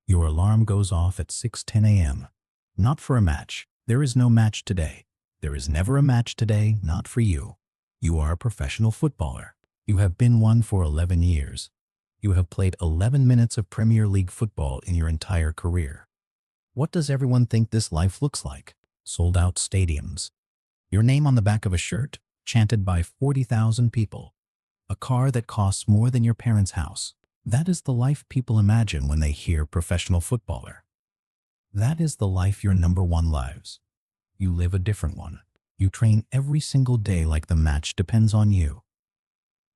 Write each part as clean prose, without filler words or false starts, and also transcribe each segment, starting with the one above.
Your alarm goes off at 6:10 a.m. Not for a match. There is no match today. There is never a match today, not for you. You are a professional footballer. You have been one for 11 years. You have played 11 minutes of Premier League football in your entire career. What does everyone think this life looks like? Sold-out stadiums. Your name on the back of a shirt, chanted by 40,000 people. A car that costs more than your parents' house. That is the life people imagine when they hear professional footballer. That is the life your number one lives. You live a different one. You train every single day like the match depends on you.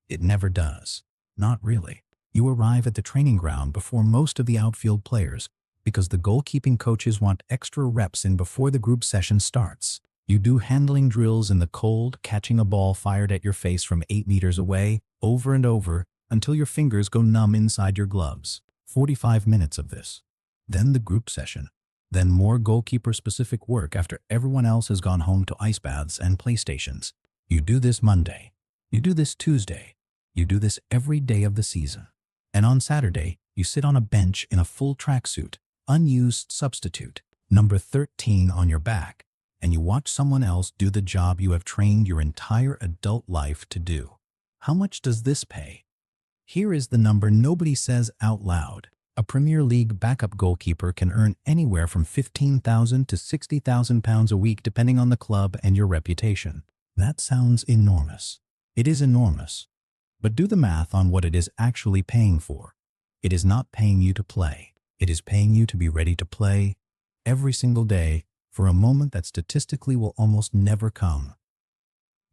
It never does. Not really. You arrive at the training ground before most of the outfield players because the goalkeeping coaches want extra reps in before the group session starts. You do handling drills in the cold, catching a ball fired at your face from 8 meters away, over and over, until your fingers go numb inside your gloves. 45 minutes of this. Then the group session. Then more goalkeeper-specific work after everyone else has gone home to ice baths and PlayStations. You do this Monday. You do this Tuesday. You do this every day of the season. And on Saturday, you sit on a bench in a full tracksuit, unused substitute, number 13 on your back, and you watch someone else do the job you have trained your entire adult life to do. How much does this pay? Here is the number nobody says out loud. A Premier League backup goalkeeper can earn anywhere from £15,000 to £60,000 a week depending on the club and your reputation. That sounds enormous. It is enormous. But do the math on what it is actually paying for. It is not paying you to play. It is paying you to be ready to play every single day for a moment that statistically will almost never come.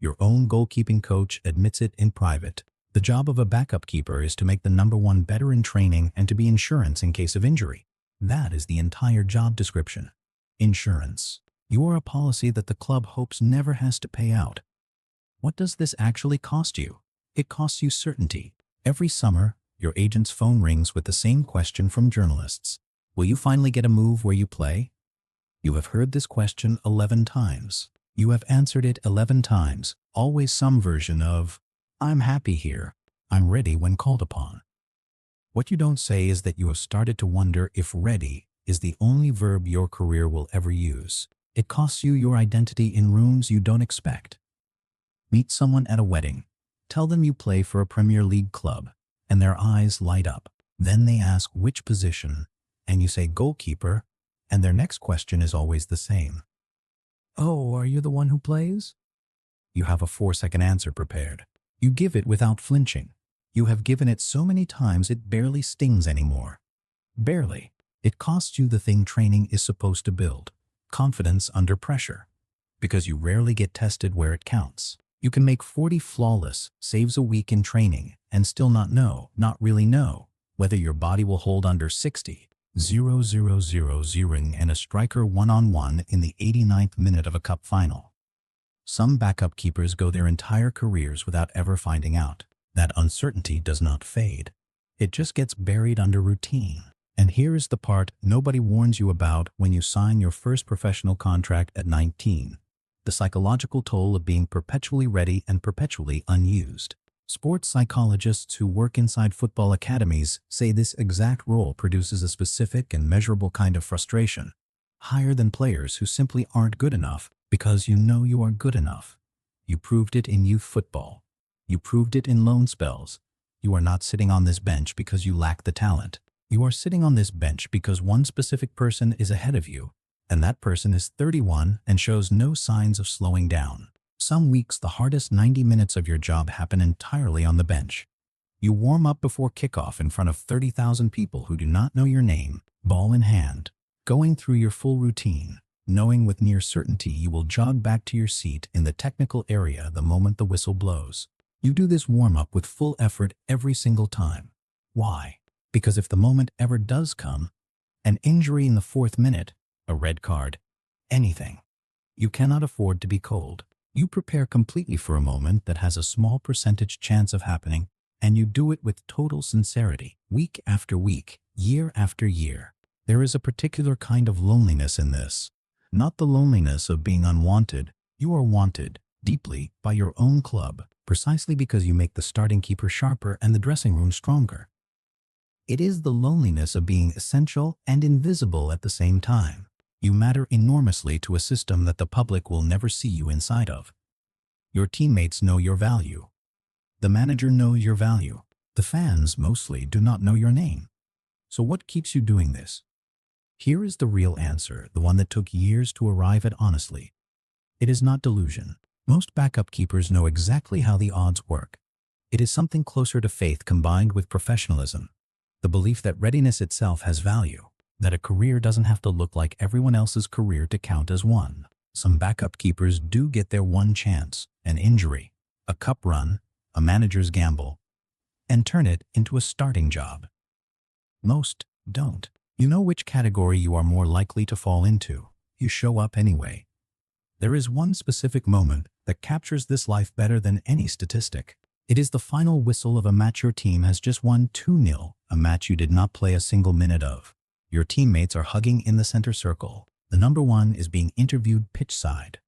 Your own goalkeeping coach admits it in private. The job of a backup keeper is to make the number one better in training and to be insurance in case of injury. That is the entire job description. Insurance. You are a policy that the club hopes never has to pay out. What does this actually cost you? It costs you certainty. Every summer, your agent's phone rings with the same question from journalists. Will you finally get a move where you play? You have heard this question 11 times. You have answered it 11 times, always some version of, I'm happy here. I'm ready when called upon. What you don't say is that you have started to wonder if ready is the only verb your career will ever use. It costs you your identity in rooms you don't expect. Meet someone at a wedding. Tell them you play for a Premier League club, and their eyes light up. Then they ask which position, and you say goalkeeper, and their next question is always the same. Oh, are you the one who plays? You have a 4-second answer prepared. You give it without flinching. You have given it so many times it barely stings anymore. Barely. It costs you the thing training is supposed to build. Confidence under pressure. Because you rarely get tested where it counts. You can make 40 flawless saves a week in training and still not really know, whether your body will hold under 60, 0-0-0-0 and a striker one-on-one in the 89th minute of a cup final. Some backup keepers go their entire careers without ever finding out. That uncertainty does not fade. It just gets buried under routine. And here is the part nobody warns you about when you sign your first professional contract at 19. The psychological toll of being perpetually ready and perpetually unused. Sports psychologists who work inside football academies say this exact role produces a specific and measurable kind of frustration, higher than players who simply aren't good enough because you know you are good enough. You proved it in youth football. You proved it in loan spells. You are not sitting on this bench because you lack the talent. You are sitting on this bench because one specific person is ahead of you, and that person is 31 and shows no signs of slowing down. Some weeks, the hardest 90 minutes of your job happen entirely on the bench. You warm up before kickoff in front of 30,000 people who do not know your name, ball in hand, going through your full routine, knowing with near certainty you will jog back to your seat in the technical area the moment the whistle blows. You do this warm-up with full effort every single time. Why? Because if the moment ever does come, an injury in the 4th minute, a red card, anything, you cannot afford to be cold. You prepare completely for a moment that has a small percentage chance of happening, and you do it with total sincerity, week after week, year after year. There is a particular kind of loneliness in this. Not the loneliness of being unwanted. You are wanted, deeply, by your own club, precisely because you make the starting keeper sharper and the dressing room stronger. It is the loneliness of being essential and invisible at the same time. You matter enormously to a system that the public will never see you inside of. Your teammates know your value. The manager knows your value. The fans mostly do not know your name. So what keeps you doing this? Here is the real answer, the one that took years to arrive at honestly. It is not delusion. Most backup keepers know exactly how the odds work. It is something closer to faith combined with professionalism. The belief that readiness itself has value, that a career doesn't have to look like everyone else's career to count as one. Some backup keepers do get their one chance, an injury, a cup run, a manager's gamble, and turn it into a starting job. Most don't. You know which category you are more likely to fall into. You show up anyway. There is one specific moment that captures this life better than any statistic. It is the final whistle of a match your team has just won 2-0, a match you did not play a single minute of. Your teammates are hugging in the center circle. The number one is being interviewed pitch side.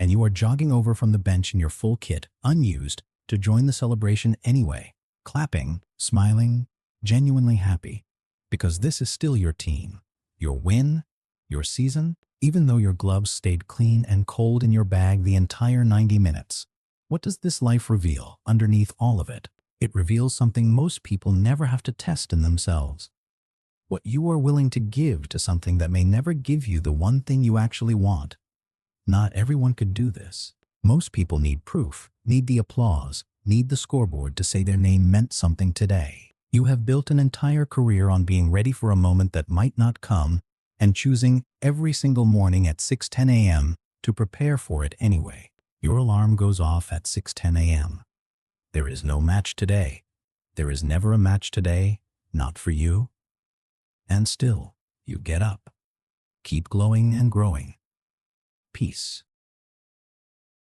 And you are jogging over from the bench in your full kit, unused, to join the celebration anyway. Clapping, smiling, genuinely happy. Because this is still your team. Your win, your season, even though your gloves stayed clean and cold in your bag the entire 90 minutes. What does this life reveal underneath all of it? It reveals something most people never have to test in themselves. What you are willing to give to something that may never give you the one thing you actually want. Not everyone could do this. Most people need proof, need the applause, need the scoreboard to say their name meant something today. You have built an entire career on being ready for a moment that might not come and choosing every single morning at 6:10 a.m. to prepare for it anyway. Your alarm goes off at 6:10 a.m. There is no match today. There is never a match today, not for you. And still, you get up. Keep glowing and growing. Peace.